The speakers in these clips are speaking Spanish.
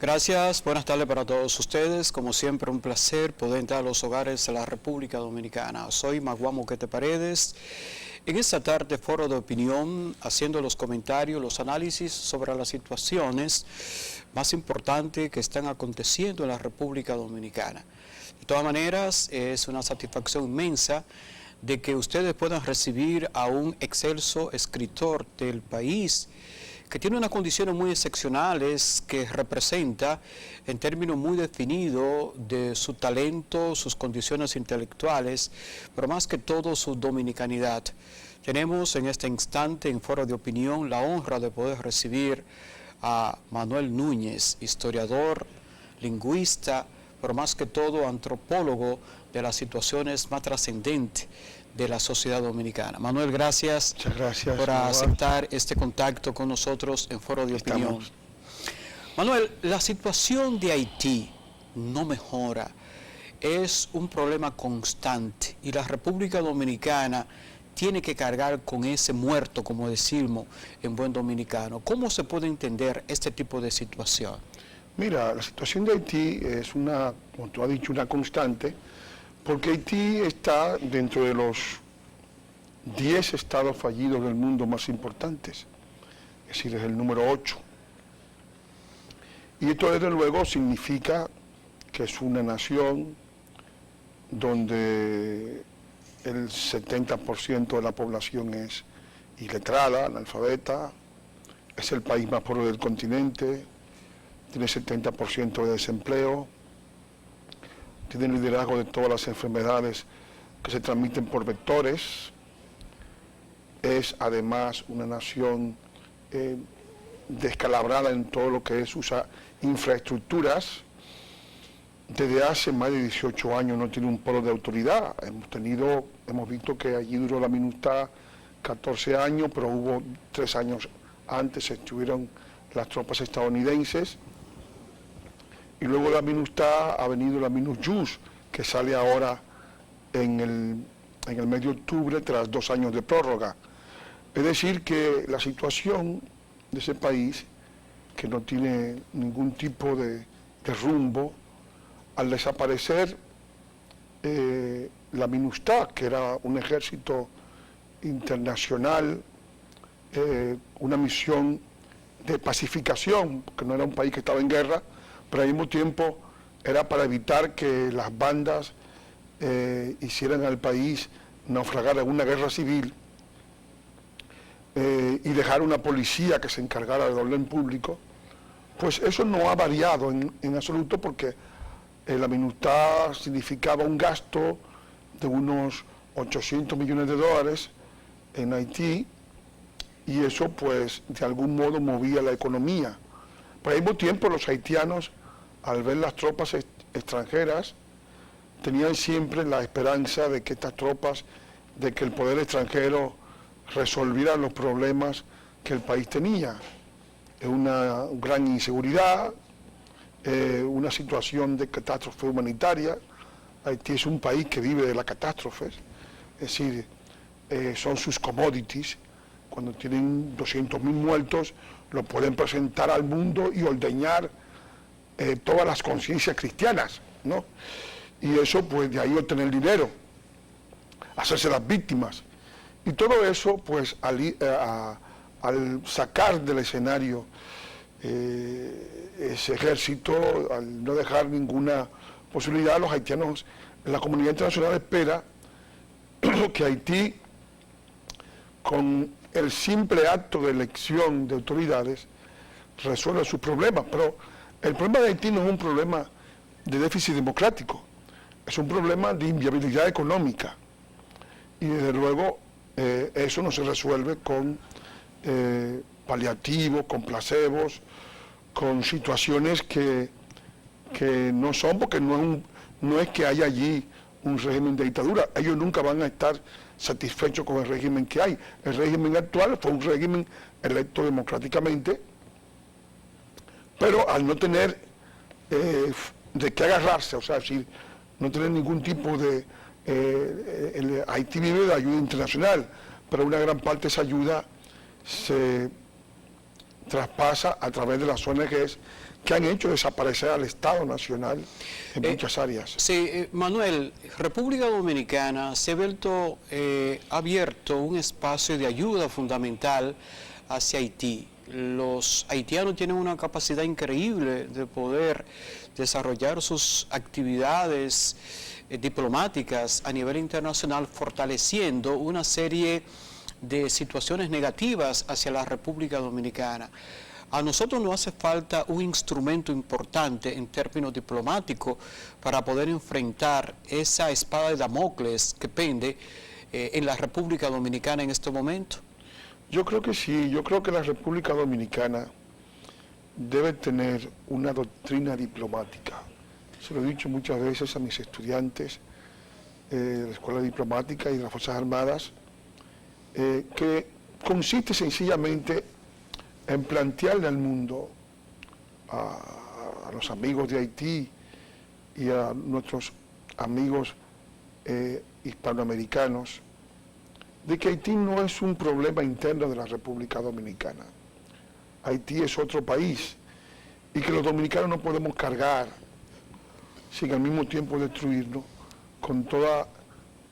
Gracias, buenas tardes para todos ustedes. Como siempre, un placer poder entrar a los hogares de la República Dominicana. Soy Magua Moquete Paredes. En esta tarde, foro de opinión, haciendo los comentarios, los análisis sobre las situaciones más importantes que están aconteciendo en la República Dominicana. De todas maneras, es una satisfacción inmensa de que ustedes puedan recibir a un excelso escritor del país, que tiene unas condiciones muy excepcionales, que representa en términos muy definidos de su talento, sus condiciones intelectuales, pero más que todo su dominicanidad. Tenemos en este instante en Foro de Opinión la honra de poder recibir a Manuel Núñez, historiador, lingüista, pero más que todo antropólogo de las situaciones más trascendentes de la sociedad dominicana. Manuel, gracias, por aceptar este contacto con nosotros en Foro de Opinión. Manuel, la situación de Haití no mejora, es un problema constante y la República Dominicana tiene que cargar con ese muerto, como decimos en buen dominicano. ¿Cómo se puede entender este tipo de situación? Mira, la situación de Haití es una, como tú has dicho, una constante, porque Haití está dentro de los 10 estados fallidos del mundo más importantes, es decir, es el número 8. Y esto desde luego significa que es una nación donde el 70% de la población es iletrada, analfabeta, es el país más pobre del continente, tiene 70% de desempleo, tiene el liderazgo de todas las enfermedades que se transmiten por vectores, es además una nación descalabrada en todo lo que es sus infraestructuras. Desde hace más de 18 años no tiene un polo de autoridad. Hemos visto que allí duró la MINUSTAH 14 años, pero hubo 3 años antes estuvieron las tropas estadounidenses. Y luego de la MINUSTAH ha venido la MINUSJUS, que sale ahora en el mes de octubre tras 2 años de prórroga. Es decir, que la situación de ese país, que no tiene ningún tipo de rumbo, al desaparecer la MINUSTAH, que era un ejército internacional, una misión de pacificación, porque no era un país que estaba en guerra, pero al mismo tiempo era para evitar que las bandas hicieran al país naufragar en una guerra civil y dejar una policía que se encargara del orden público. Pues eso no ha variado en absoluto, porque la MINUSTAH significaba un gasto de unos 800 millones de dólares en Haití, y eso pues de algún modo movía la economía. Pero al mismo tiempo los haitianos, al ver las tropas extranjeras, tenían siempre la esperanza de que estas tropas, de que el poder extranjero resolviera los problemas que el país tenía. Una gran inseguridad, una situación de catástrofe humanitaria. Haití es un país que vive de las catástrofes, es decir, son sus commodities. Cuando tienen 200.000 muertos, lo pueden presentar al mundo y ordeñar todas las conciencias cristianas, ¿no? Y eso, pues, de ahí obtener dinero, hacerse las víctimas. Y todo eso, pues, al sacar del escenario ese ejército, al no dejar ninguna posibilidad, los haitianos, la comunidad internacional espera que Haití, con el simple acto de elección de autoridades, resuelva sus problemas. Pero el problema de Haití no es un problema de déficit democrático, es un problema de inviabilidad económica. Y desde luego eso no se resuelve con paliativos, con placebos, con situaciones que no son, porque no es que haya allí un régimen de dictadura. Ellos nunca van a estar satisfechos con el régimen que hay. El régimen actual fue un régimen electo democráticamente, pero al no tener de qué agarrarse, o sea, si no tener ningún tipo de... Haití vive de ayuda internacional, pero una gran parte de esa ayuda se traspasa a través de las ONGs que han hecho desaparecer al Estado Nacional en muchas áreas. Sí, Manuel, República Dominicana se ha abierto un espacio de ayuda fundamental hacia Haití. Los haitianos tienen una capacidad increíble de poder desarrollar sus actividades diplomáticas a nivel internacional, fortaleciendo una serie de situaciones negativas hacia la República Dominicana. A nosotros nos hace falta un instrumento importante en términos diplomáticos para poder enfrentar esa espada de Damocles que pende en la República Dominicana en este momento. Yo creo que sí, yo creo que la República Dominicana debe tener una doctrina diplomática. Se lo he dicho muchas veces a mis estudiantes de la Escuela Diplomática y de las Fuerzas Armadas, que consiste sencillamente en plantearle al mundo, a los amigos de Haití y a nuestros amigos hispanoamericanos, de que Haití no es un problema interno de la República Dominicana. Haití es otro país y que los dominicanos no podemos cargar sin al mismo tiempo destruirnos con todo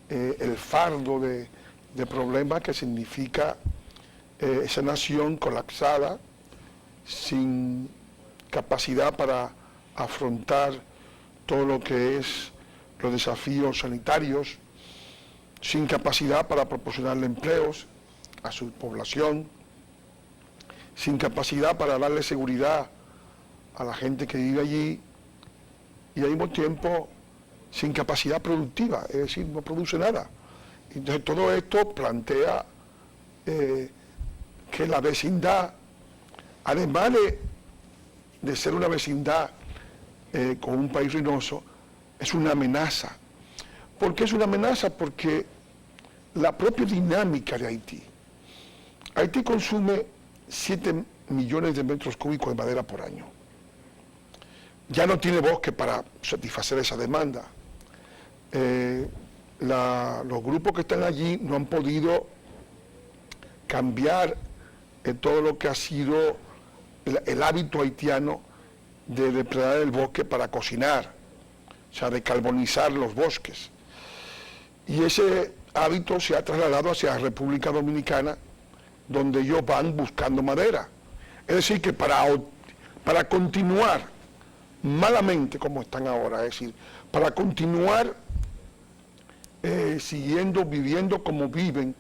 el fardo de problemas que significa esa nación colapsada, sin capacidad para afrontar todo lo que es los desafíos sanitarios, sin capacidad para proporcionarle empleos a su población, sin capacidad para darle seguridad a la gente que vive allí y al mismo tiempo sin capacidad productiva, es decir, no produce nada. Entonces todo esto plantea que la vecindad, además de ser una vecindad con un país ruinoso, es una amenaza. ¿Por qué es una amenaza? Porque la propia dinámica de Haití consume 7 millones de metros cúbicos de madera por año. Ya no tiene bosque para satisfacer esa demanda. Los grupos que están allí no han podido cambiar todo lo que ha sido el hábito haitiano de depredar el bosque para cocinar, o sea, de carbonizar los bosques. Y ese hábito se ha trasladado hacia la República Dominicana, donde ellos van buscando madera. Es decir, que para continuar malamente como están ahora, es decir, para continuar viviendo como viven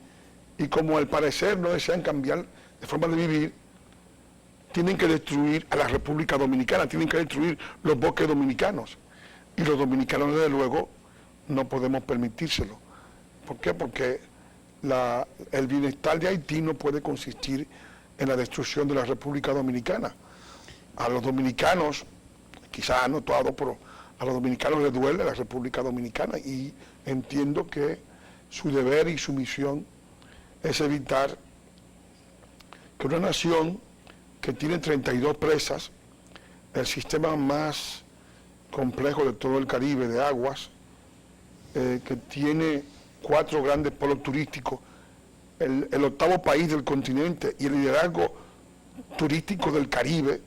y como al parecer no desean cambiar de forma de vivir, tienen que destruir a la República Dominicana, tienen que destruir los bosques dominicanos. Y los dominicanos, desde luego, no podemos permitírselo. ¿Por qué? Porque el bienestar de Haití no puede consistir en la destrucción de la República Dominicana. A los dominicanos, quizás no todos, pero a los dominicanos les duele la República Dominicana y entiendo que su deber y su misión es evitar que una nación que tiene 32 presas, el sistema más complejo de todo el Caribe de aguas, que tiene 4 grandes polos turísticos, el 8º país del continente y el liderazgo turístico del Caribe,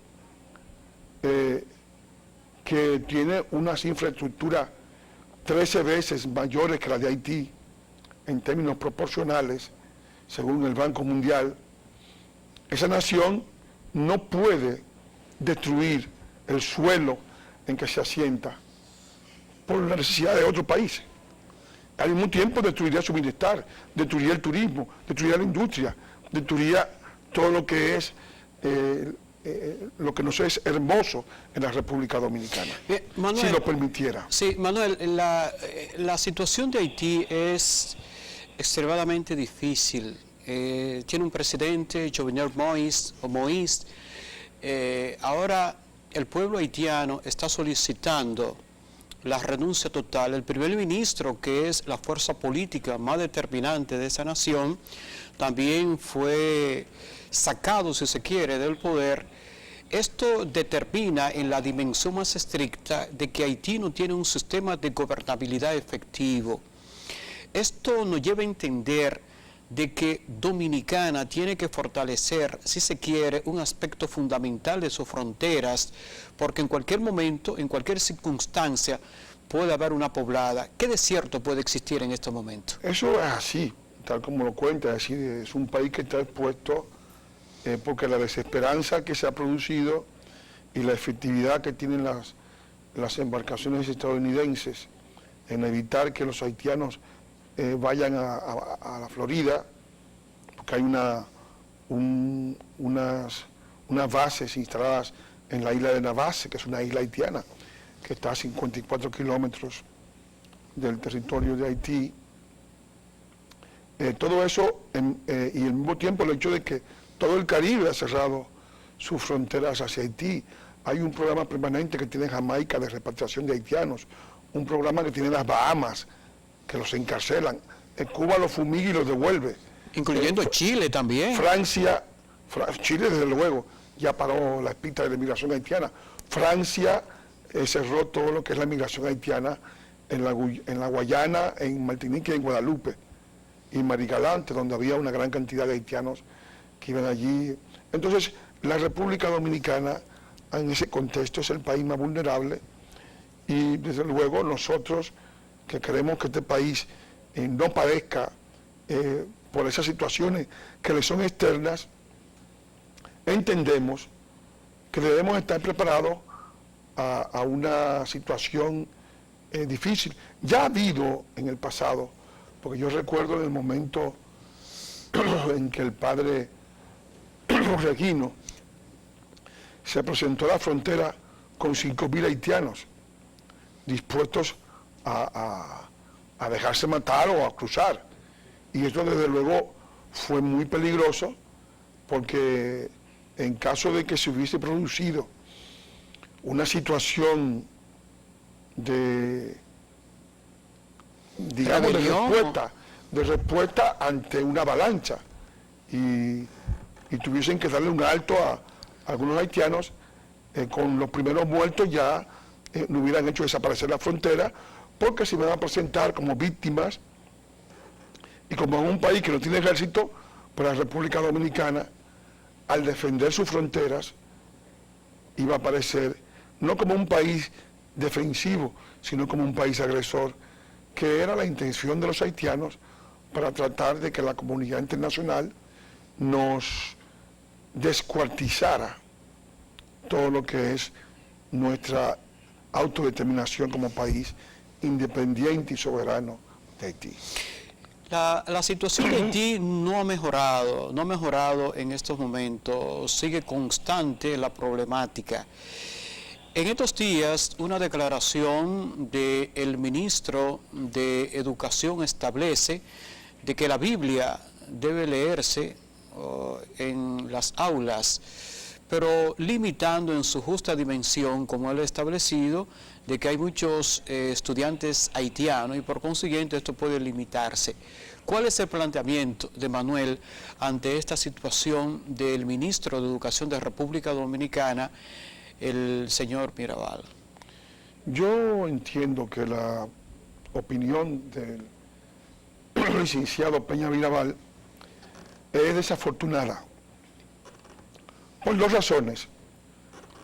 que tiene unas infraestructuras 13 veces mayores que las de Haití en términos proporcionales, según el Banco Mundial. Esa nación no puede destruir el suelo en que se asienta por la necesidad de otro país. Al mismo tiempo destruiría su bienestar, destruiría el turismo, destruiría la industria, destruiría todo lo que es lo que nos es hermoso en la República Dominicana, Manuel, si lo permitiera. Sí, Manuel, la situación de Haití es extremadamente difícil. Tiene un presidente, Jovenel Moïse. Ahora el pueblo haitiano está solicitando la renuncia total. El primer ministro, que es la fuerza política más determinante de esa nación, también fue sacado, si se quiere, del poder. Esto determina en la dimensión más estricta de que Haití no tiene un sistema de gobernabilidad efectivo. Esto nos lleva a entender de que Dominicana tiene que fortalecer, si se quiere, un aspecto fundamental de sus fronteras, porque en cualquier momento, en cualquier circunstancia, puede haber una poblada. ¿Qué desierto puede existir en este momento? Eso es así, tal como lo cuenta, es decir, es un país que está expuesto porque la desesperanza que se ha producido y la efectividad que tienen las embarcaciones estadounidenses en evitar que los haitianos vayan a la Florida, porque hay unas bases instaladas en la isla de Navase, que es una isla haitiana, que está a 54 kilómetros del territorio de Haití. Todo eso, y al mismo tiempo el hecho de que todo el Caribe ha cerrado sus fronteras hacia Haití. Hay un programa permanente que tiene Jamaica de repatriación de haitianos, un programa que tiene las Bahamas, que los encarcelan. Cuba los fumiga y los devuelve. Incluyendo Chile también. Francia, Chile desde luego, ya paró la espita de la inmigración haitiana. Francia cerró todo lo que es la inmigración haitiana en la Guayana, en Martinique y en Guadalupe. Y Marigalante, donde había una gran cantidad de haitianos que iban allí. Entonces, la República Dominicana, en ese contexto, es el país más vulnerable y, desde luego, nosotros que queremos que este país no padezca por esas situaciones que le son externas, entendemos que debemos estar preparados a una situación difícil. Ya ha habido en el pasado, porque yo recuerdo en el momento en que el padre Reguino se presentó a la frontera con 5.000 haitianos dispuestos a dejarse matar o a cruzar. Y esto desde luego fue muy peligroso, porque en caso de que se hubiese producido una situación de, digamos, de respuesta ante una avalancha, y tuviesen que darle un alto a algunos haitianos, con los primeros muertos ya no hubieran hecho desaparecer la frontera, porque se iban a presentar como víctimas, y como en un país que no tiene ejército, pues la República Dominicana, al defender sus fronteras, iba a aparecer no como un país defensivo, sino como un país agresor, que era la intención de los haitianos para tratar de que la comunidad internacional nos descuartizara todo lo que es nuestra autodeterminación como país independiente y soberano de Haití. La situación de Haití no ha mejorado en estos momentos, sigue constante la problemática. En estos días, una declaración del ministro de Educación establece de que la Biblia debe leerse en las aulas, pero limitando en su justa dimensión, como él ha establecido, de que hay muchos estudiantes haitianos y por consiguiente esto puede limitarse. ¿Cuál es el planteamiento de Manuel ante esta situación del ministro de Educación de República Dominicana, el señor Mirabal? Yo entiendo que la opinión del licenciado Peña Mirabal es desafortunada por dos razones.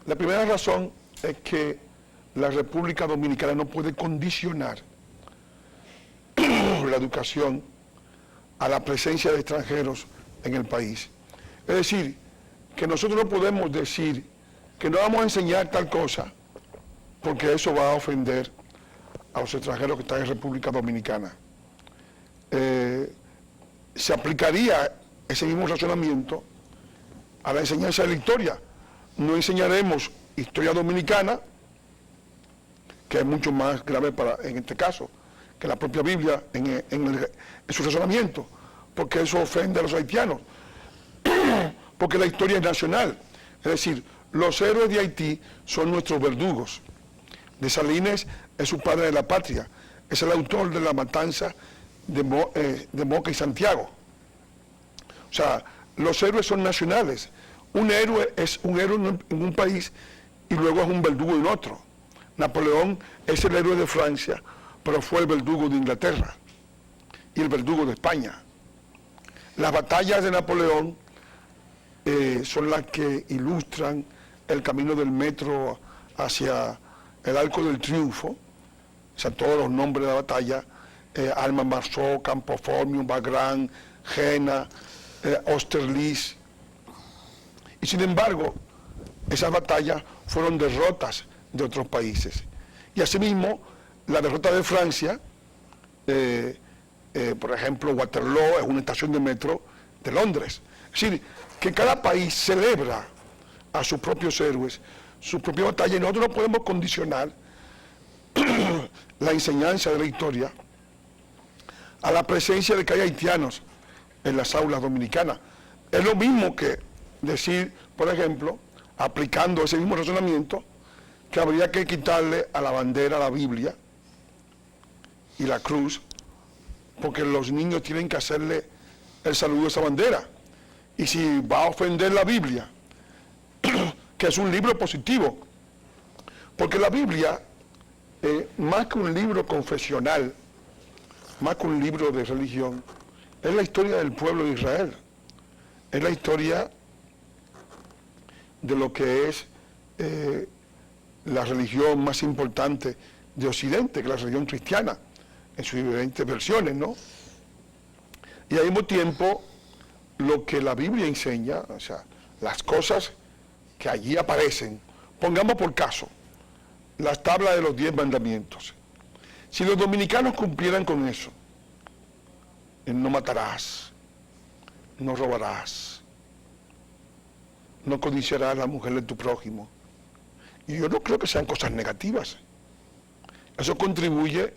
La primera razón es que la República Dominicana no puede condicionar la educación a la presencia de extranjeros en el país. Es decir, que nosotros no podemos decir que no vamos a enseñar tal cosa, porque eso va a ofender a los extranjeros que están en República Dominicana. Se aplicaría ese mismo razonamiento a la enseñanza de la historia. No enseñaremos historia dominicana, que es mucho más grave en este caso, que la propia Biblia en su razonamiento, porque eso ofende a los haitianos, porque la historia es nacional. Es decir, los héroes de Haití son nuestros verdugos. Dessalines es su padre de la patria, es el autor de la matanza de Moca y Santiago. O sea, los héroes son nacionales. Un héroe es un héroe en un país y luego es un verdugo en otro. Napoleón es el héroe de Francia, pero fue el verdugo de Inglaterra y el verdugo de España. Las batallas de Napoleón son las que ilustran el camino del metro hacia el Arco del Triunfo, o sea, todos los nombres de la batalla, Alma-Marceau, Campo Formio, Wagram, Jena, Austerlitz. Y sin embargo, esas batallas fueron derrotas de otros países. Y asimismo, la derrota de Francia, por ejemplo, Waterloo es una estación de metro de Londres. Es decir, que cada país celebra a sus propios héroes, sus propias batallas, y nosotros no podemos condicionar la enseñanza de la historia a la presencia de que hay haitianos en las aulas dominicanas. Es lo mismo que decir, por ejemplo, aplicando ese mismo razonamiento, que habría que quitarle a la bandera la Biblia y la cruz, porque los niños tienen que hacerle el saludo a esa bandera. Y si va a ofender la Biblia, que es un libro positivo, porque la Biblia, más que un libro confesional, más que un libro de religión, es la historia del pueblo de Israel, es la historia de lo que es la religión más importante de Occidente, que es la religión cristiana, en sus diferentes versiones, ¿no? Y al mismo tiempo, lo que la Biblia enseña, o sea, las cosas que allí aparecen, pongamos por caso, las tablas de los 10 mandamientos. Si los dominicanos cumplieran con eso, no matarás, no robarás, no codiciarás a la mujer de tu prójimo. Y yo no creo que sean cosas negativas. Eso contribuye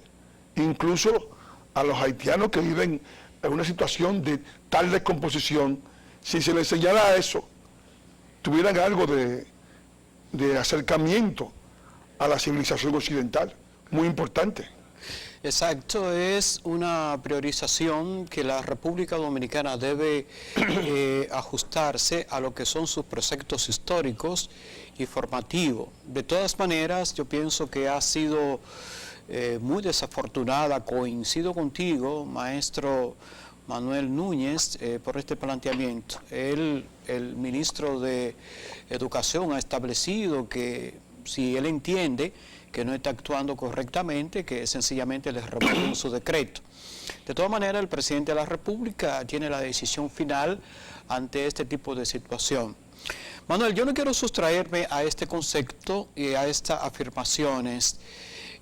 incluso a los haitianos que viven en una situación de tal descomposición. Si se les enseñara eso, tuvieran algo de acercamiento a la civilización occidental, muy importante. Exacto, es una priorización que la República Dominicana debe ajustarse a lo que son sus preceptos históricos y formativos. De todas maneras, yo pienso que ha sido muy desafortunada, coincido contigo, maestro Manuel Núñez, por este planteamiento. El ministro de Educación ha establecido que si él entiende que no está actuando correctamente, que sencillamente les revoquen su decreto. De todas maneras, el presidente de la República tiene la decisión final ante este tipo de situación. Manuel, yo no quiero sustraerme a este concepto y a estas afirmaciones.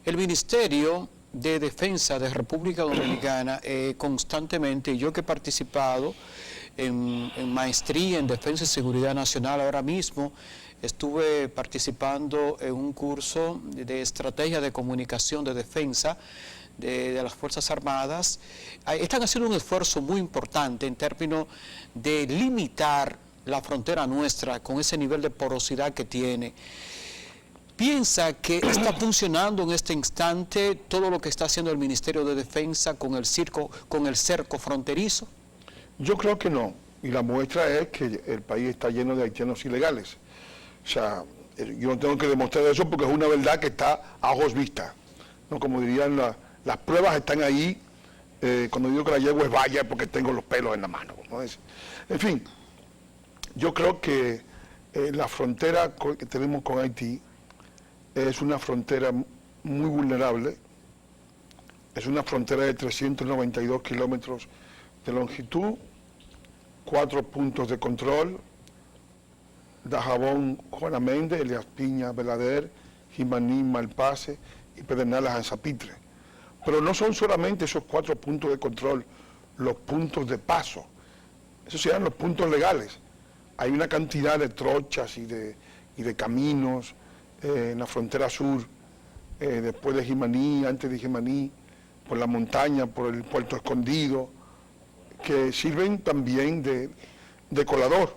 El Ministerio de Defensa de República Dominicana constantemente, yo que he participado en maestría en Defensa y Seguridad Nacional ahora mismo, estuve participando en un curso de estrategia de comunicación de defensa de las Fuerzas Armadas. Están haciendo un esfuerzo muy importante en términos de limitar la frontera nuestra con ese nivel de porosidad que tiene. ¿Piensa que está funcionando en este instante todo lo que está haciendo el Ministerio de Defensa con el cerco fronterizo? Yo creo que no, y la muestra es que el país está lleno de haitianos ilegales. O sea, yo no tengo que demostrar eso porque es una verdad que está a ojos vistas, ¿no? Como dirían, las pruebas están ahí. Cuando digo que la yegua es vaya es porque tengo los pelos en la mano, ¿no? En fin, yo creo que la frontera que tenemos con Haití es una frontera muy vulnerable, es una frontera de 392 kilómetros de longitud, 4 puntos de control: Dajabón, Juana Méndez, Elías Piña, Belader, Jimaní, Malpase y Pedernales, Anzapitre. Pero no son solamente esos 4 puntos de control los puntos de paso, esos serían los puntos legales. Hay una cantidad de trochas y de caminos en la frontera sur, después de Jimaní, antes de Jimaní, por la montaña, por el Puerto Escondido, que sirven también de colador.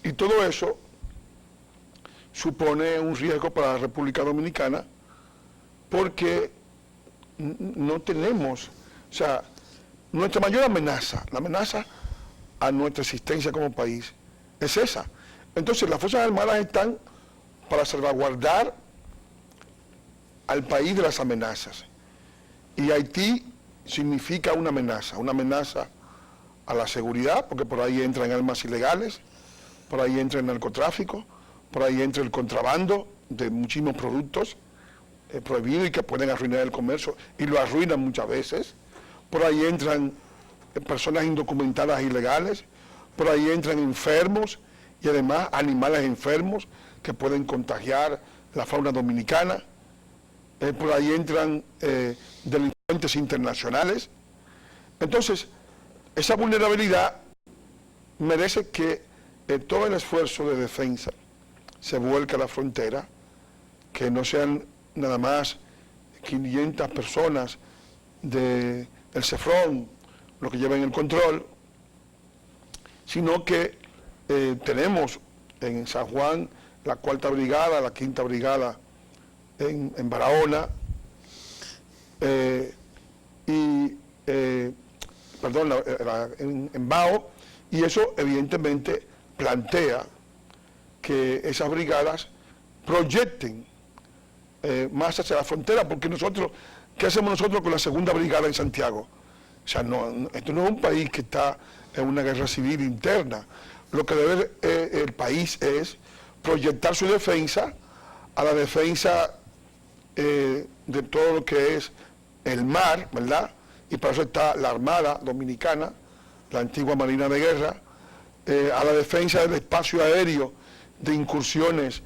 Y todo eso supone un riesgo para la República Dominicana porque no tenemos, o sea, nuestra mayor amenaza, la amenaza a nuestra existencia como país, es esa. Entonces las Fuerzas Armadas están para salvaguardar al país de las amenazas. Y Haití significa una amenaza a la seguridad, porque por ahí entran armas ilegales, por ahí entra el narcotráfico, por ahí entra el contrabando de muchísimos productos prohibidos y que pueden arruinar el comercio, y lo arruinan muchas veces. Por ahí entran personas indocumentadas ilegales, por ahí entran enfermos y además animales enfermos que pueden contagiar la fauna dominicana. Por ahí entran delincuentes internacionales. Entonces, esa vulnerabilidad merece que todo el esfuerzo de defensa se vuelque a la frontera, que no sean nada más 500 personas del CEFRON los que lleven el control, sino que tenemos en San Juan la 4ª Brigada, la 5ª Brigada en Barahona, en Bao, y eso evidentemente plantea que esas brigadas proyecten más hacia la frontera, porque nosotros, ¿qué hacemos nosotros con la 2ª Brigada en Santiago? O sea, esto no es un país que está en una guerra civil interna. Lo que debe el país es proyectar su defensa a la defensa de todo lo que es el mar, ¿verdad? Y para eso está la Armada Dominicana, la antigua Marina de Guerra, a la defensa del espacio aéreo de incursiones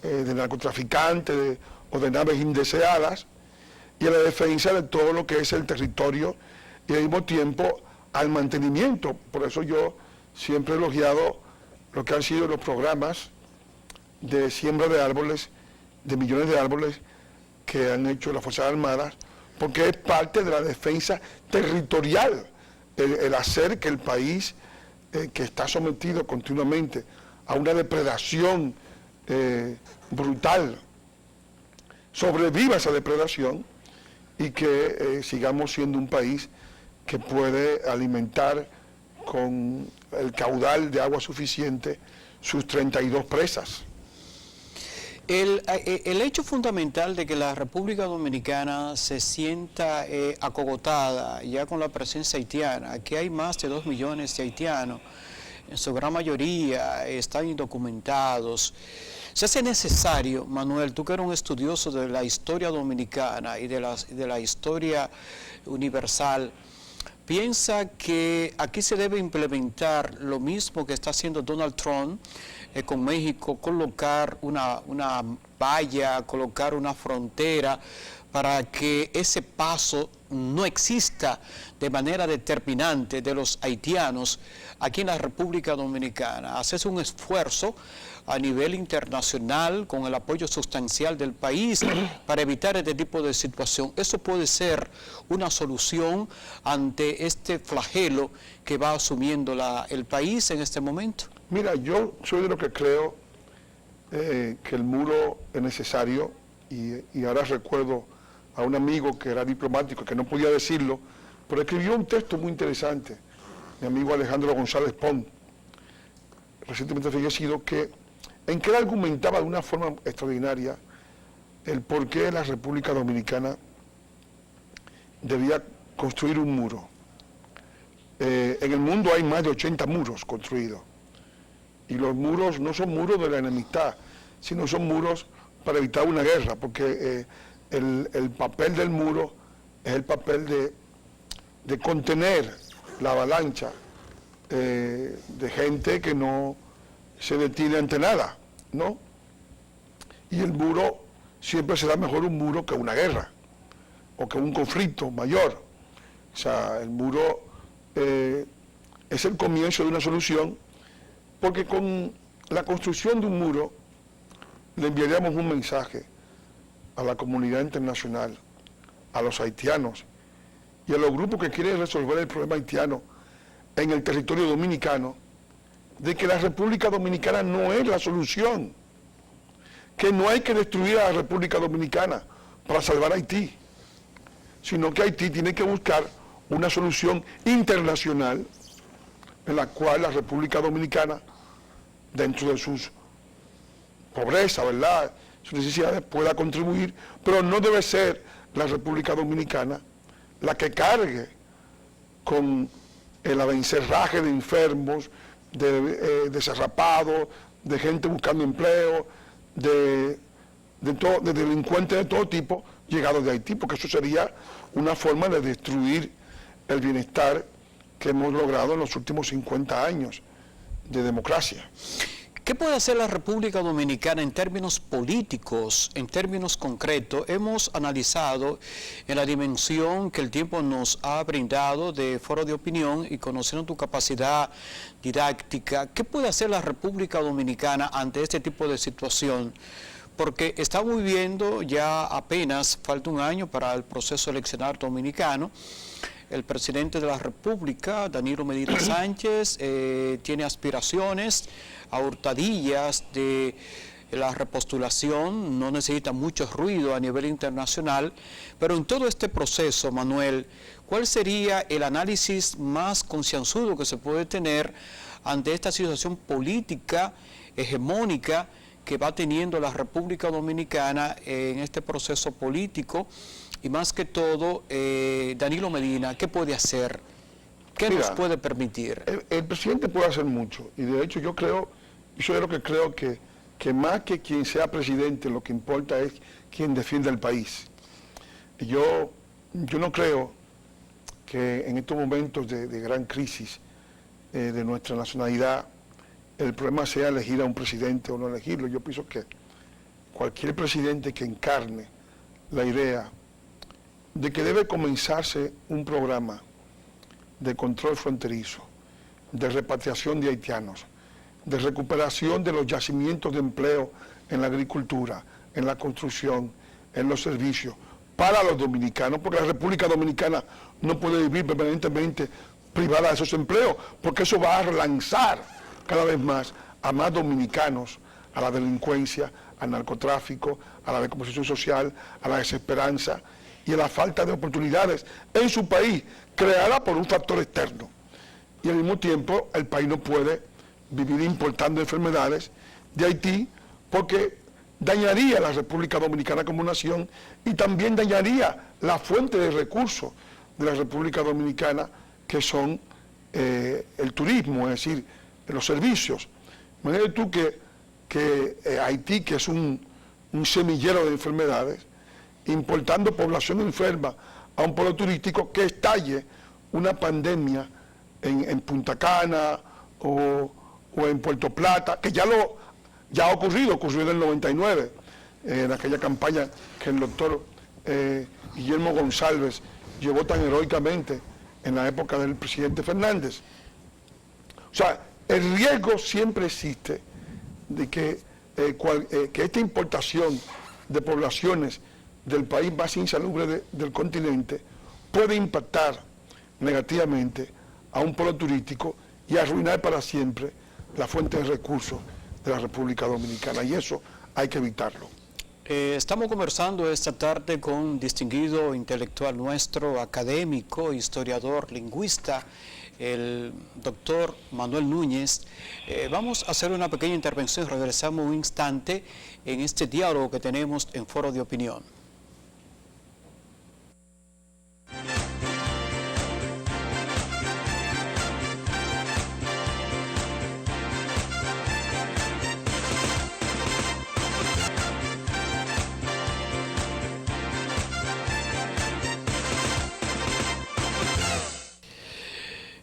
de narcotraficantes o de naves indeseadas, y a la defensa de todo lo que es el territorio y al mismo tiempo al mantenimiento. Por eso yo siempre he elogiado lo que han sido los programas de siembra de árboles, de millones de árboles que han hecho las Fuerzas Armadas, porque es parte de la defensa territorial, el hacer que el país que está sometido continuamente a una depredación brutal, sobreviva esa depredación y que sigamos siendo un país que puede alimentar con el caudal de agua suficiente sus 32 presas. El hecho fundamental de que la República Dominicana se sienta acogotada ya con la presencia haitiana, que hay más de 2 millones de haitianos, en su gran mayoría están indocumentados. Se hace necesario, Manuel, tú que eres un estudioso de la historia dominicana y de la historia universal, piensa que aquí se debe implementar lo mismo que está haciendo Donald Trump con México, colocar una valla, colocar una frontera para que ese paso no exista de manera determinante de los haitianos aquí en la República Dominicana. Hacerse un esfuerzo a nivel internacional con el apoyo sustancial del país para evitar este tipo de situación. Eso puede ser una solución ante este flagelo que va asumiendo el país en este momento. Mira, yo soy de lo que creo que el muro es necesario, y ahora recuerdo a un amigo que era diplomático, que no podía decirlo, pero escribió un texto muy interesante, mi amigo Alejandro González Pons, recientemente fallecido, en que él argumentaba de una forma extraordinaria el por qué la República Dominicana debía construir un muro. En el mundo hay más de 80 muros construidos, y los muros no son muros de la enemistad, sino son muros para evitar una guerra, porque el papel del muro es el papel de contener la avalancha de gente que no se detiene ante nada, ¿no? Y el muro siempre será mejor un muro que una guerra o que un conflicto mayor. O sea, el muro es el comienzo de una solución, porque con la construcción de un muro le enviaríamos un mensaje a la comunidad internacional, a los haitianos y a los grupos que quieren resolver el problema haitiano en el territorio dominicano, de que la República Dominicana no es la solución, que no hay que destruir a la República Dominicana para salvar a Haití, sino que Haití tiene que buscar una solución internacional en la cual la República Dominicana, dentro de sus pobreza, ¿verdad?, sus necesidades, pueda contribuir, pero no debe ser la República Dominicana la que cargue con el abencerraje de enfermos, de desarrapados, de gente buscando empleo, de delincuentes de todo tipo llegados de Haití, porque eso sería una forma de destruir el bienestar que hemos logrado en los últimos 50 años de democracia. ¿Qué puede hacer la República Dominicana en términos políticos, en términos concretos? Hemos analizado en la dimensión que el tiempo nos ha brindado de foro de opinión y conociendo tu capacidad didáctica, ¿qué puede hacer la República Dominicana ante este tipo de situación? Porque estamos viviendo ya apenas, falta un año para el proceso eleccionario dominicano. El presidente de la República, Danilo Medina Sánchez, tiene aspiraciones a hurtadillas de la repostulación, no necesita mucho ruido a nivel internacional, pero en todo este proceso, Manuel, ¿cuál sería el análisis más concienzudo que se puede tener ante esta situación política hegemónica que va teniendo la República Dominicana en este proceso político? Y más que todo, Danilo Medina, ¿qué puede hacer? ¿Qué nos puede permitir? El presidente puede hacer mucho, y de hecho yo soy de lo que creo que más que quien sea presidente, lo que importa es quien defienda el país. Yo no creo que en estos momentos de gran crisis de nuestra nacionalidad, el problema sea elegir a un presidente o no elegirlo. Yo pienso que cualquier presidente que encarne la idea de que debe comenzarse un programa de control fronterizo, de repatriación de haitianos, de recuperación de los yacimientos de empleo en la agricultura, en la construcción, en los servicios, para los dominicanos, porque la República Dominicana no puede vivir permanentemente privada de esos empleos, porque eso va a relanzar cada vez más a más dominicanos a la delincuencia, al narcotráfico, a la descomposición social, a la desesperanza y a la falta de oportunidades en su país, creada por un factor externo. Y al mismo tiempo el país no puede vivir importando enfermedades de Haití, porque dañaría a la República Dominicana como nación y también dañaría la fuente de recursos de la República Dominicana, que son el turismo, es decir, los servicios. Imagínate tú que Haití, que es un semillero de enfermedades, importando población enferma a un pueblo turístico, que estalle una pandemia en Punta Cana o en Puerto Plata, que ya ha ocurrió en el 99, en aquella campaña que el doctor Guillermo González llevó tan heroicamente en la época del presidente Fernández. O sea, el riesgo siempre existe de que esta importación de poblaciones del país más insalubre del continente puede impactar negativamente a un pueblo turístico y arruinar para siempre la fuente de recursos de la República Dominicana, y eso hay que evitarlo. Estamos conversando esta tarde con un distinguido intelectual nuestro, académico, historiador, lingüista, el doctor Manuel Núñez. Vamos a hacer una pequeña intervención, regresamos un instante en este diálogo que tenemos en Foro de Opinión.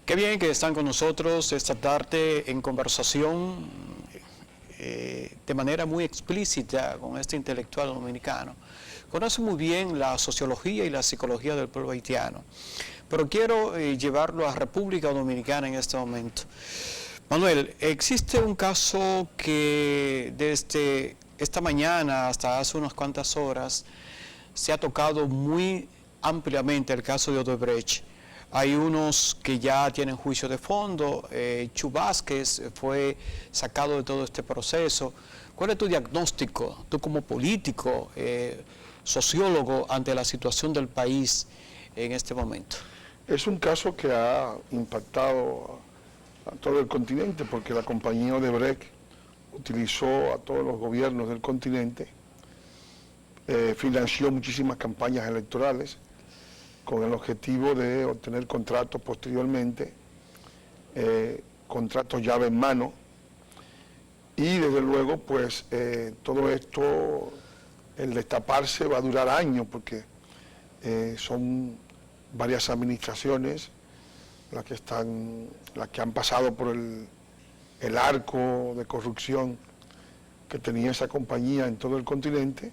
Qué bien que están con nosotros esta tarde en conversación de manera muy explícita con este intelectual dominicano. Conoce muy bien la sociología y la psicología del pueblo haitiano, pero quiero llevarlo a República Dominicana en este momento. Manuel, existe un caso que desde esta mañana hasta hace unas cuantas horas se ha tocado muy ampliamente, el caso de Odebrecht. Hay unos que ya tienen juicio de fondo. Chu Vázquez fue sacado de todo este proceso. ¿Cuál es tu diagnóstico, tú como político, sociólogo, ante la situación del país en este momento? Es un caso que ha impactado a todo el continente, porque la compañía Odebrecht utilizó a todos los gobiernos del continente, financió muchísimas campañas electorales, con el objetivo de obtener contratos posteriormente contratos llave en mano, y desde luego pues todo esto, el destaparse va a durar años, porque son varias administraciones las que han pasado por el arco de corrupción que tenía esa compañía en todo el continente.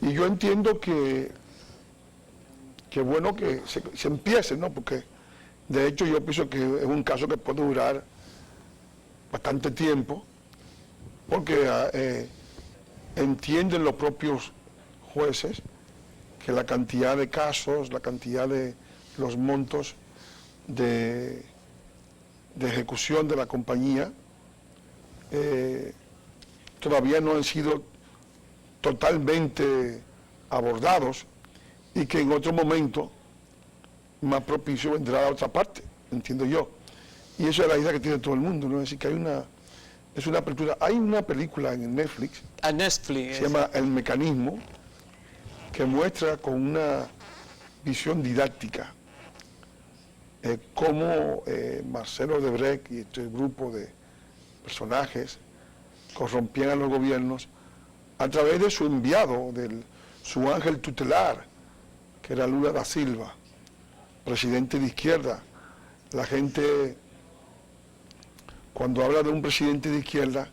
Y yo entiendo que bueno que se empiece, ¿no? Porque de hecho yo pienso que es un caso que puede durar bastante tiempo, porque entienden los propios jueces que la cantidad de casos, la cantidad de los montos de ejecución de la compañía todavía no han sido totalmente abordados, y que en otro momento más propicio vendrá a otra parte, entiendo yo. Y eso es la idea que tiene todo el mundo, ¿no? Es decir, que es una apertura. Hay una película en Netflix, se llama El Mecanismo, que muestra con una visión didáctica cómo Marcelo Odebrecht y este grupo de personajes corrompían a los gobiernos a través de su enviado, su ángel tutelar, que era Lula da Silva, presidente de izquierda. La gente, cuando habla de un presidente de izquierda,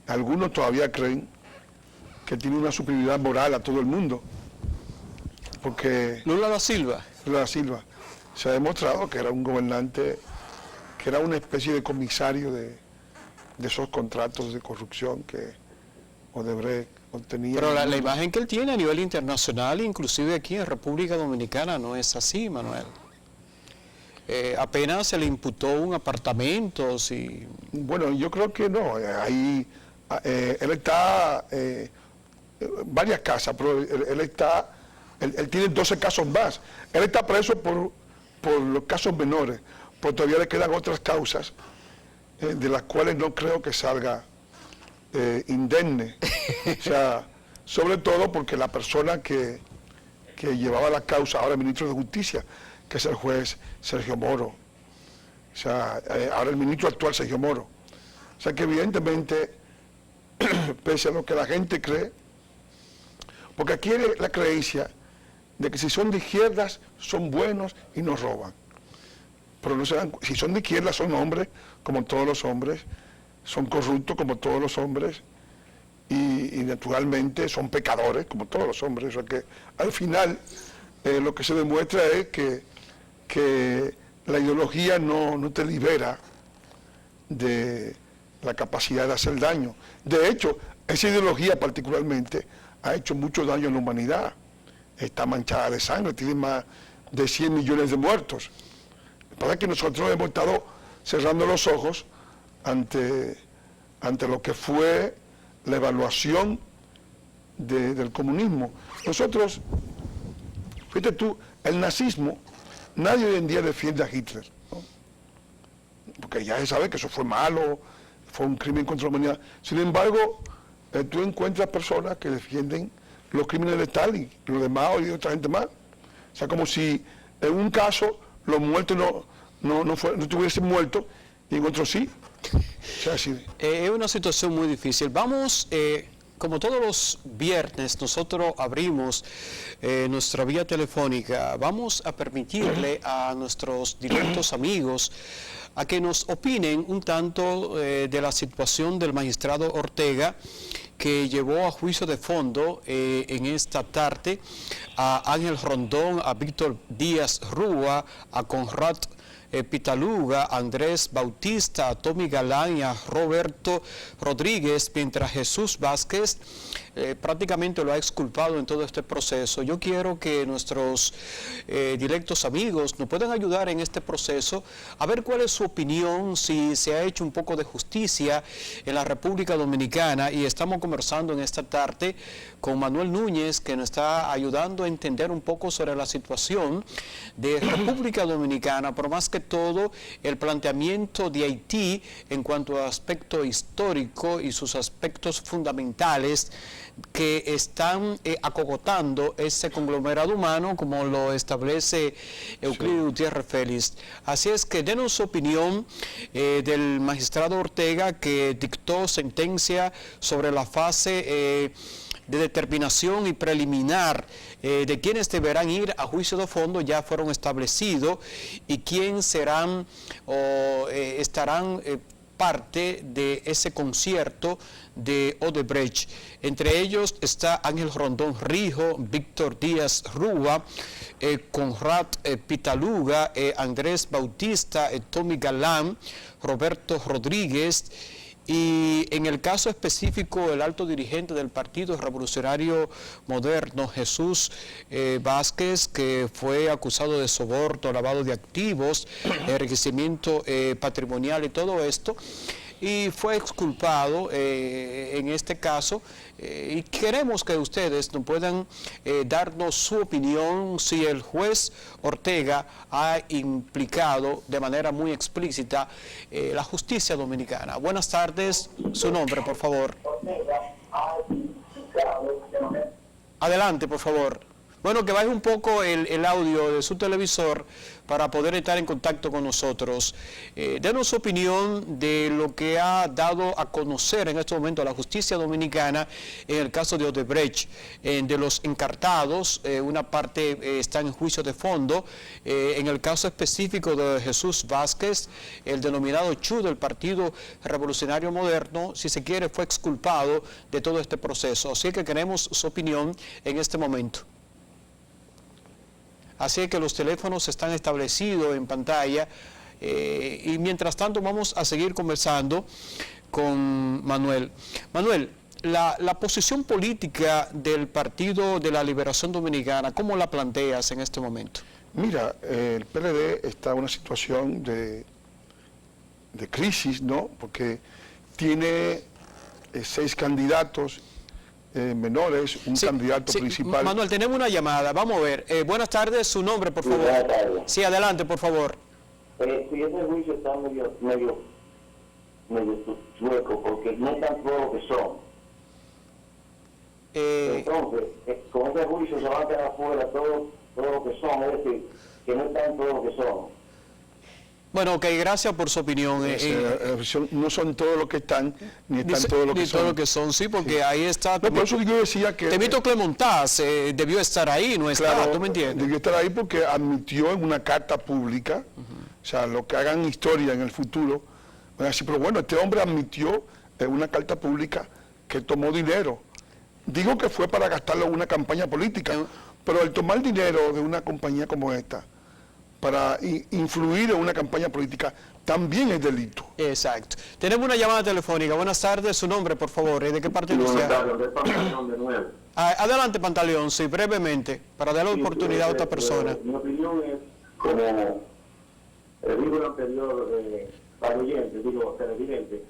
algunos todavía creen que tiene una superioridad moral a todo el mundo, porque Lula da Silva se ha demostrado que era un gobernante, que era una especie de comisario de esos contratos de corrupción que Odebrecht obtenía. Pero la imagen que él tiene a nivel internacional, inclusive aquí en República Dominicana, no es así, Manuel. Apenas se le imputó un apartamento. Sí. Bueno, yo creo que no. Él está varias casas, pero él tiene 12 casos más. Él está preso por los casos menores, pero todavía le quedan otras causas de las cuales no creo que salga indemne. O sea, sobre todo porque la persona que llevaba la causa, ahora el ministro de Justicia, que es el juez Sergio Moro, o sea, ahora el ministro actual Sergio Moro. O sea que evidentemente, pese a lo que la gente cree, porque aquí hay la creencia de que si son de izquierdas son buenos y no roban. Pero no se dan, si son de izquierdas son hombres como todos los hombres, son corruptos como todos los hombres, y naturalmente son pecadores como todos los hombres. O sea que al final lo que se demuestra es que la ideología no te libera de la capacidad de hacer daño. De hecho, esa ideología particularmente ha hecho mucho daño a la humanidad. Está manchada de sangre, tiene más de 100 millones de muertos. Lo que pasa es que nosotros hemos estado cerrando los ojos ante lo que fue la evaluación del comunismo. Nosotros, fíjate tú, el nazismo, nadie hoy en día defiende a Hitler, ¿no? Porque ya se sabe que eso fue malo, fue un crimen contra la humanidad. Sin embargo, tú encuentras personas que defienden los crímenes de Stalin, los de Mao y de otra gente más. O sea, como si en un caso los muertos no estuviesen muertos y en otros sí. O sea, sí. Es una situación muy difícil. Vamos, como todos los viernes, nosotros abrimos nuestra vía telefónica. Vamos a permitirle a nuestros directos amigos a que nos opinen un tanto de la situación del magistrado Ortega, que llevó a juicio de fondo en esta tarde a Ángel Rondón, a Víctor Díaz Rúa, a Conrad Pitaluga, a Andrés Bautista, a Tommy Galán y a Roberto Rodríguez, mientras Jesús Vázquez prácticamente lo ha exculpado en todo este proceso. Yo quiero que nuestros directos amigos nos puedan ayudar en este proceso, a ver cuál es su opinión, si se ha hecho un poco de justicia en la República Dominicana, y estamos conversando en esta tarde con Manuel Núñez, que nos está ayudando a entender un poco sobre la situación de República Dominicana, pero más que todo el planteamiento de Haití en cuanto a aspecto histórico y sus aspectos fundamentales que están acogotando ese conglomerado humano, como lo establece Euclides Gutiérrez Félix. Así es que denos su opinión del magistrado Ortega, que dictó sentencia sobre la fase de determinación y preliminar de quienes deberán ir a juicio de fondo. Ya fueron establecidos, y quién serán o estarán parte de ese concierto de Odebrecht. Entre ellos está Ángel Rondón Rijo, Víctor Díaz Rúa, Conrad Pitaluga, Andrés Bautista, Tommy Galán, Roberto Rodríguez, y en el caso específico el alto dirigente del Partido Revolucionario Moderno, Jesús Vázquez, que fue acusado de soborno, lavado de activos, enriquecimiento patrimonial y todo esto, y fue exculpado en este caso, y queremos que ustedes nos puedan darnos su opinión si el juez Ortega ha implicado de manera muy explícita la justicia dominicana. Buenas tardes, su nombre, por favor. Adelante, por favor. Bueno, que baje un poco el audio de su televisor para poder estar en contacto con nosotros. Denos su opinión de lo que ha dado a conocer en este momento a la justicia dominicana en el caso de Odebrecht, de los encartados. Una parte está en juicio de fondo. En el caso específico de Jesús Vázquez, el denominado Chu del Partido Revolucionario Moderno, si se quiere, fue exculpado de todo este proceso. Así que queremos su opinión en este momento. Así que los teléfonos están establecidos en pantalla, y mientras tanto vamos a seguir conversando con Manuel. Manuel, la posición política del Partido de la Liberación Dominicana, ¿cómo la planteas en este momento? Mira, el PLD está en una situación de crisis, ¿no? Porque tiene 6 candidatos menores, un candidato principal. Manuel, tenemos una llamada, vamos a ver. Buenas tardes, su nombre, por favor. Buenas tardes. Sí, adelante, por favor. Si ese juicio está medio chueco, porque no están todos lo que son. Entonces, con ese juicio se van a quedar afuera todo lo que son, es decir, que no están todos lo que son. Bueno, ok, gracias por su opinión. No son todos los que están, ni están todos los que son. Ni todos los que son, sí, porque sí. Ahí está. No, por eso yo decía que... Temito Clemontaz debió estar ahí, no está, claro, ¿tú me entiendes? Debió estar ahí porque admitió en una carta pública, o sea, lo que hagan historia en el futuro, van a decir, pero bueno, este hombre admitió en una carta pública que tomó dinero. Digo que fue para gastarlo en una campaña política, pero el tomar dinero de una compañía como esta, para influir en una campaña política, también es delito. Exacto. Tenemos una llamada telefónica. Buenas tardes, su nombre, por favor. ¿De qué parte de usted? Pantaleón de nuevo. Adelante, Pantaleón, sí, brevemente, para darle la oportunidad a otra persona. Mi opinión es, como dijo el anterior televidente,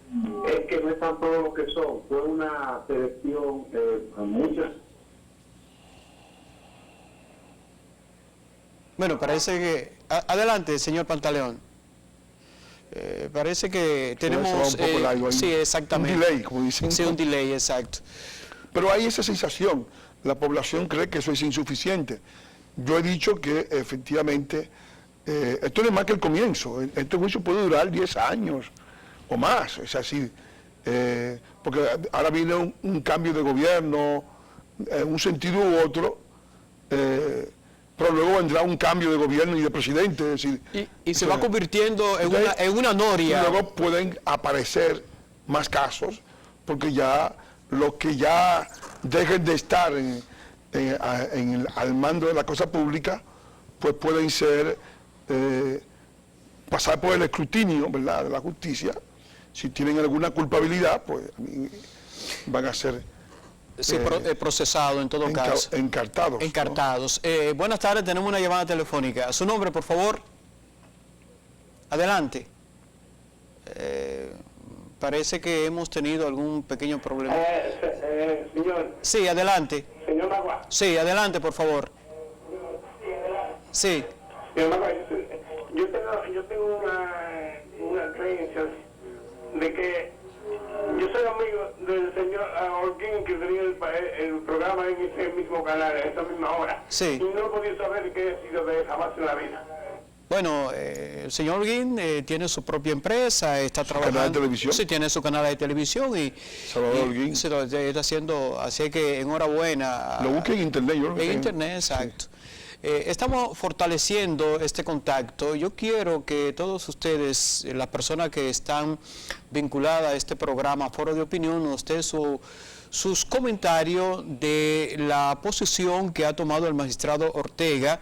es que no están todos los que son. Fue una selección con muchas... Bueno, parece que... Adelante, señor Pantaleón. Parece que tenemos... sí, exactamente. Un delay, como dicen. Sí, un delay, exacto. Pero hay esa sensación. La población cree que eso es insuficiente. Yo he dicho que efectivamente esto no es más que el comienzo. Este juicio puede durar 10 años o más. Es así. Porque ahora viene un cambio de gobierno, en un sentido u otro. Pero luego vendrá un cambio de gobierno y de presidente, es decir... Y se va convirtiendo en una noria. Y luego pueden aparecer más casos, porque ya los que ya dejen de estar al mando de la cosa pública, pues pueden ser, pasar por el escrutinio, ¿verdad?, de la justicia. Si tienen alguna culpabilidad, pues van a ser... Sí, procesado en todo caso. Encartados. Encartados. ¿No? Buenas tardes, tenemos una llamada telefónica. Su nombre, por favor. Adelante. Parece que hemos tenido algún pequeño problema. Señor. Sí, adelante. Señor Magua. Sí, adelante, por favor. Sí. Señor Magua, yo tengo una creencia de que yo soy amigo del señor Holguín, que tenía el programa en ese mismo canal, a esa misma hora. Sí. Y no he podido saber qué ha sido de él jamás en la vida. Bueno, el señor Holguín tiene su propia empresa, está trabajando. ¿Canal de televisión? Sí, tiene su canal de televisión y Salvador Holguín. se lo está haciendo, así que enhorabuena. Lo busque en internet, yo lo En internet, exacto. Estamos fortaleciendo este contacto. Yo quiero que todos ustedes, las personas que están vinculadas a este programa Foro de Opinión, nos den sus comentarios de la posición que ha tomado el magistrado Ortega,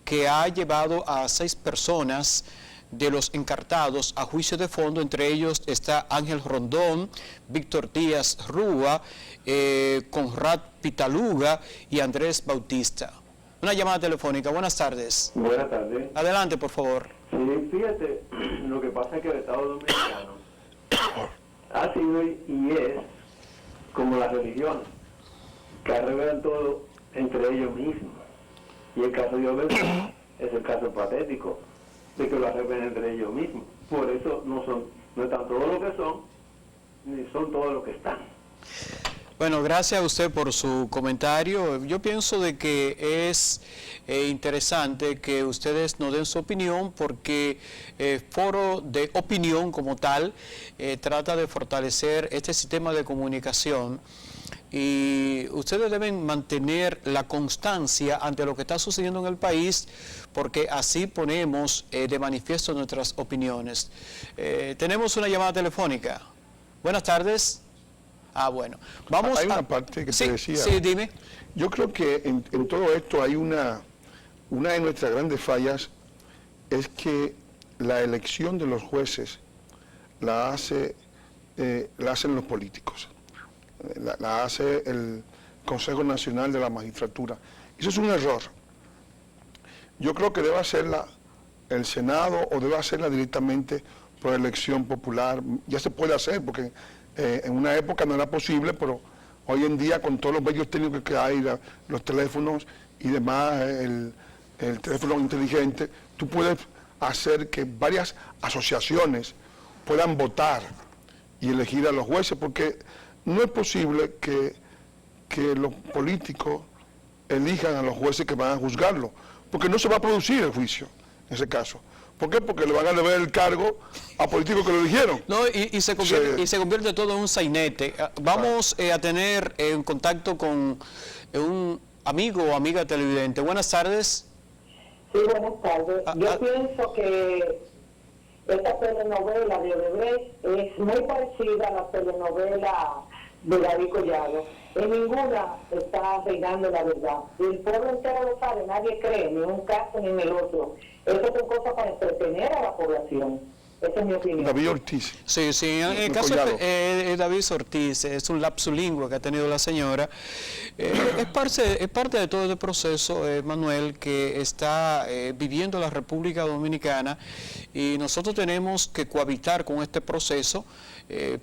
que ha llevado a 6 personas de los encartados a juicio de fondo. Entre ellos está Ángel Rondón, Víctor Díaz Rúa, Conrad Pitaluga y Andrés Bautista. Una llamada telefónica. Buenas tardes. Buenas tardes. Adelante, por favor. Sí, fíjate, lo que pasa es que el Estado Dominicano ha sido y es como la religión, que arreglan todo entre ellos mismos. Y el caso de Oberto es el caso patético de que lo arreglen entre ellos mismos. Por eso no están todos lo que son, ni son todos los que están. Bueno, gracias a usted por su comentario. Yo pienso de que es interesante que ustedes nos den su opinión, porque Foro de Opinión como tal trata de fortalecer este sistema de comunicación, y ustedes deben mantener la constancia ante lo que está sucediendo en el país, porque así ponemos de manifiesto nuestras opiniones. Tenemos una llamada telefónica. Buenas tardes. Bueno, vamos Hay una parte que te decía. Sí, dime. Yo creo que en todo esto hay una de nuestras grandes fallas, es que la elección de los jueces la hacen los políticos, la hace el Consejo Nacional de la Magistratura. Eso es un error. Yo creo que debe hacerla el Senado, o debe hacerla directamente por elección popular. Ya se puede hacer, porque en una época no era posible, pero hoy en día, con todos los medios técnicos que hay, los teléfonos y demás, el teléfono inteligente, tú puedes hacer que varias asociaciones puedan votar y elegir a los jueces, porque no es posible que los políticos elijan a los jueces que van a juzgarlo, porque no se va a producir el juicio en ese caso. ¿Por qué? Porque le van a deber el cargo a políticos que lo eligieron. No, y se convierte todo en un sainete. Vamos a tener un contacto con un amigo o amiga televidente. Buenas tardes. Sí, buenas tardes. Yo pienso que esta telenovela de Odebrecht es muy parecida a la telenovela de David Collado. En ninguna está reinando la verdad. El pueblo entero lo sabe, nadie cree, ni en un caso ni en el otro. Eso son cosas para entretener a la población. Esa es mi opinión. David Ortiz. Sí, en el caso de David Ortiz, es un lapsus lingua que ha tenido la señora. Es parte de todo este proceso, Manuel, que está viviendo la República Dominicana, y nosotros tenemos que cohabitar con este proceso,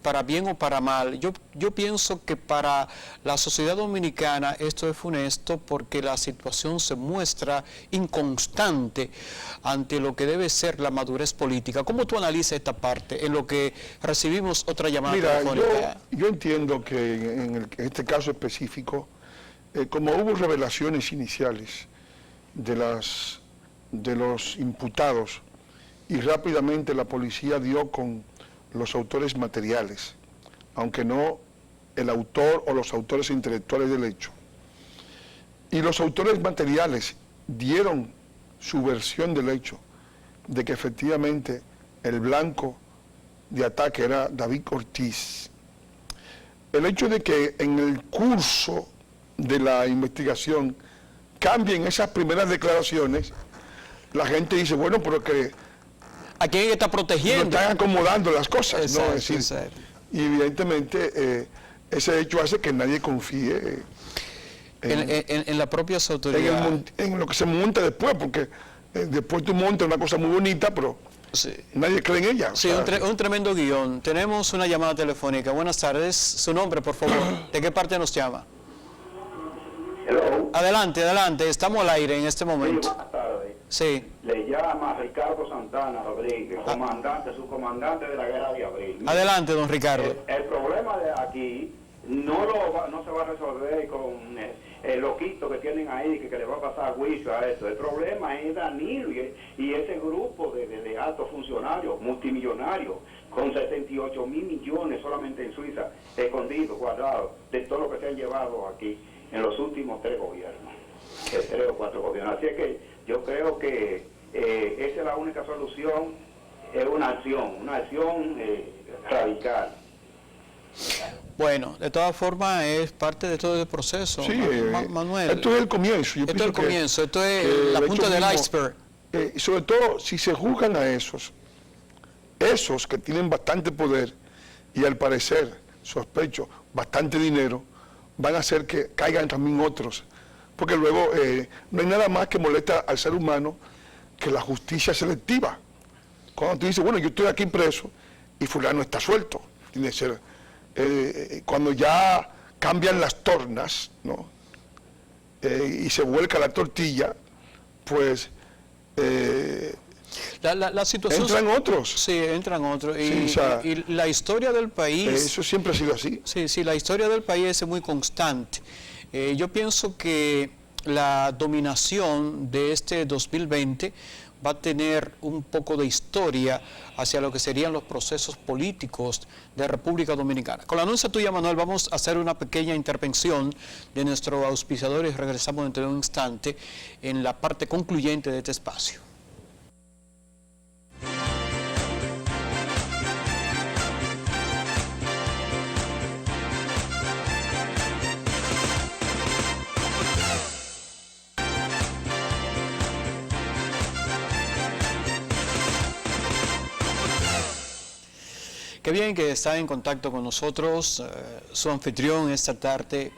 para bien o para mal. Yo pienso que para la sociedad dominicana esto es funesto, porque la situación se muestra inconstante ante lo que debe ser la madurez política. ¿Cómo tú analizas esta parte en lo que recibimos otra llamada telefónica? Yo entiendo que en este caso específico, como hubo revelaciones iniciales de los imputados, y rápidamente la policía dio con los autores materiales, aunque no el autor o los autores intelectuales del hecho. Y los autores materiales dieron su versión del hecho, de que efectivamente el blanco de ataque era David Ortiz. El hecho de que en el curso de la investigación cambien esas primeras declaraciones, la gente dice, bueno, pero que ¿a quién está protegiendo? No están acomodando las cosas, exacto, ¿no? Es decir, y evidentemente ese hecho hace que nadie confíe en las propias autoridades. En lo que se monta después, porque después tú montas una cosa muy bonita, pero Sí. nadie cree en ella. Sí, un tremendo guión. Tenemos una llamada telefónica. Buenas tardes. Su nombre, por favor. ¿De qué parte nos llama? Hello. Adelante, adelante. Estamos al aire en este Sí, momento. buenas tardes. Sí. Le llama Ricardo Santana Rodríguez, subcomandante de la guerra de abril. Adelante, don Ricardo. El problema de aquí no se va a resolver con el loquito que tienen ahí, que le va a pasar juicio a eso. El problema es Danilo y ese grupo de altos funcionarios, multimillonarios, con 78 mil millones solamente en Suiza, escondidos, guardados, de todo lo que se han llevado aquí en los últimos 3 gobiernos, 3 o 4 gobiernos. Así es que yo creo que esa es la única solución, es una acción radical. Bueno, de todas formas es parte de todo el proceso. Sí, Manuel. esto es el comienzo. Esto es el comienzo, esto es la punta del iceberg. Y sobre todo, si se juzgan a esos que tienen bastante poder y al parecer, sospecho, bastante dinero, van a hacer que caigan también otros. Porque luego no hay nada más que molesta al ser humano que la justicia selectiva. Cuando tú dices, bueno, yo estoy aquí preso y fulano está suelto. Tiene que ser, cuando ya cambian las tornas, ¿no? Y se vuelca la tortilla, pues La situación... entran otros. Sí, entran otros. Y, Sí, o sea, y la historia del país... Eso siempre ha sido así. Sí, la historia del país es muy constante. Yo pienso que la dominación de este 2020 va a tener un poco de historia hacia lo que serían los procesos políticos de República Dominicana. Con la anuncia tuya, Manuel, vamos a hacer una pequeña intervención de nuestro auspiciador y regresamos dentro de un instante en la parte concluyente de este espacio. Qué bien que está en contacto con nosotros, su anfitrión esta tarde,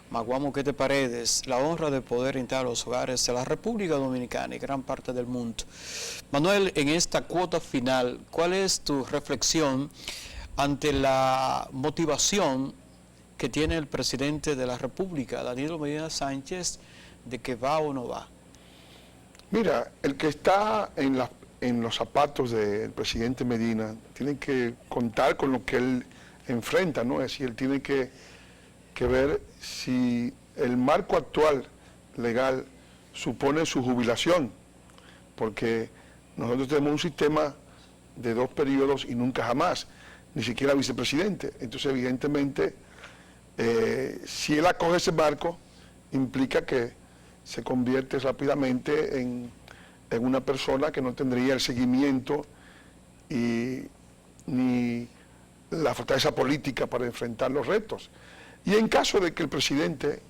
Magua Moquete Paredes, la honra de poder entrar a los hogares de la República Dominicana y gran parte del mundo. Manuel, en esta cuota final, ¿cuál es tu reflexión ante la motivación que tiene el presidente de la República, Danilo Medina Sánchez, de que va o no va? Mira, el que está en los zapatos del presidente Medina tiene que contar con lo que él enfrenta, ¿no? Es decir, él tiene que ver si el marco actual legal supone su jubilación, porque nosotros tenemos un sistema de 2 periodos y nunca jamás, ni siquiera vicepresidente. Entonces, evidentemente, si él acoge ese marco, implica que se convierte rápidamente en una persona que no tendría el seguimiento ni la fortaleza política para enfrentar los retos. Y en caso de que el presidente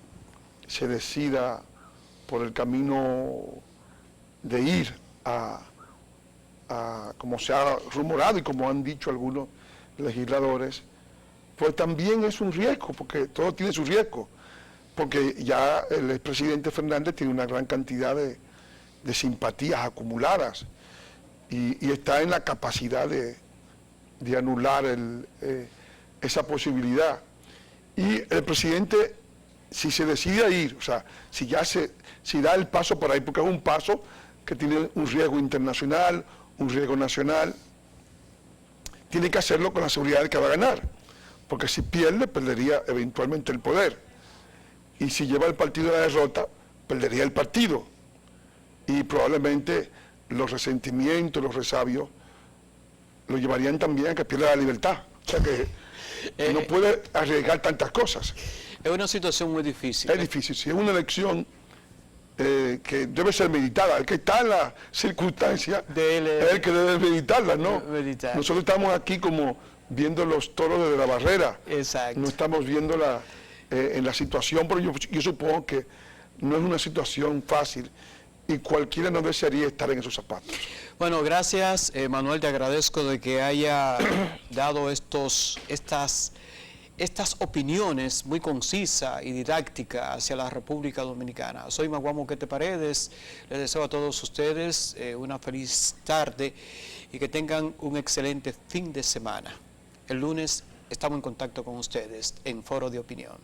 se decida por el camino de ir como se ha rumorado y como han dicho algunos legisladores, pues también es un riesgo, porque todo tiene su riesgo, porque ya el expresidente Fernández tiene una gran cantidad de simpatías acumuladas y está en la capacidad de anular esa posibilidad. Y el presidente, si se decide a ir, o sea, si da el paso por ahí, porque es un paso que tiene un riesgo internacional, un riesgo nacional, tiene que hacerlo con la seguridad de que va a ganar, porque si pierde, perdería eventualmente el poder, y si lleva el partido a la derrota, perdería el partido, y probablemente los resentimientos, los resabios, lo llevarían también a que pierda la libertad. O sea que no puede arriesgar tantas cosas. Es una situación muy difícil. Es difícil, si es una elección que debe ser meditada. El que está en la circunstancia es el que debe meditarla, ¿no? Meditar. Nosotros estamos aquí como viendo los toros desde la barrera. Exacto. No estamos viéndola en la situación, pero yo supongo que no es una situación fácil y cualquiera no desearía estar en esos zapatos. Bueno, gracias, Manuel, te agradezco de que haya dado estas estas opiniones muy concisas y didácticas hacia la República Dominicana. Soy Maguamo Quete Paredes, les deseo a todos ustedes una feliz tarde y que tengan un excelente fin de semana. El lunes estamos en contacto con ustedes en Foro de Opinión.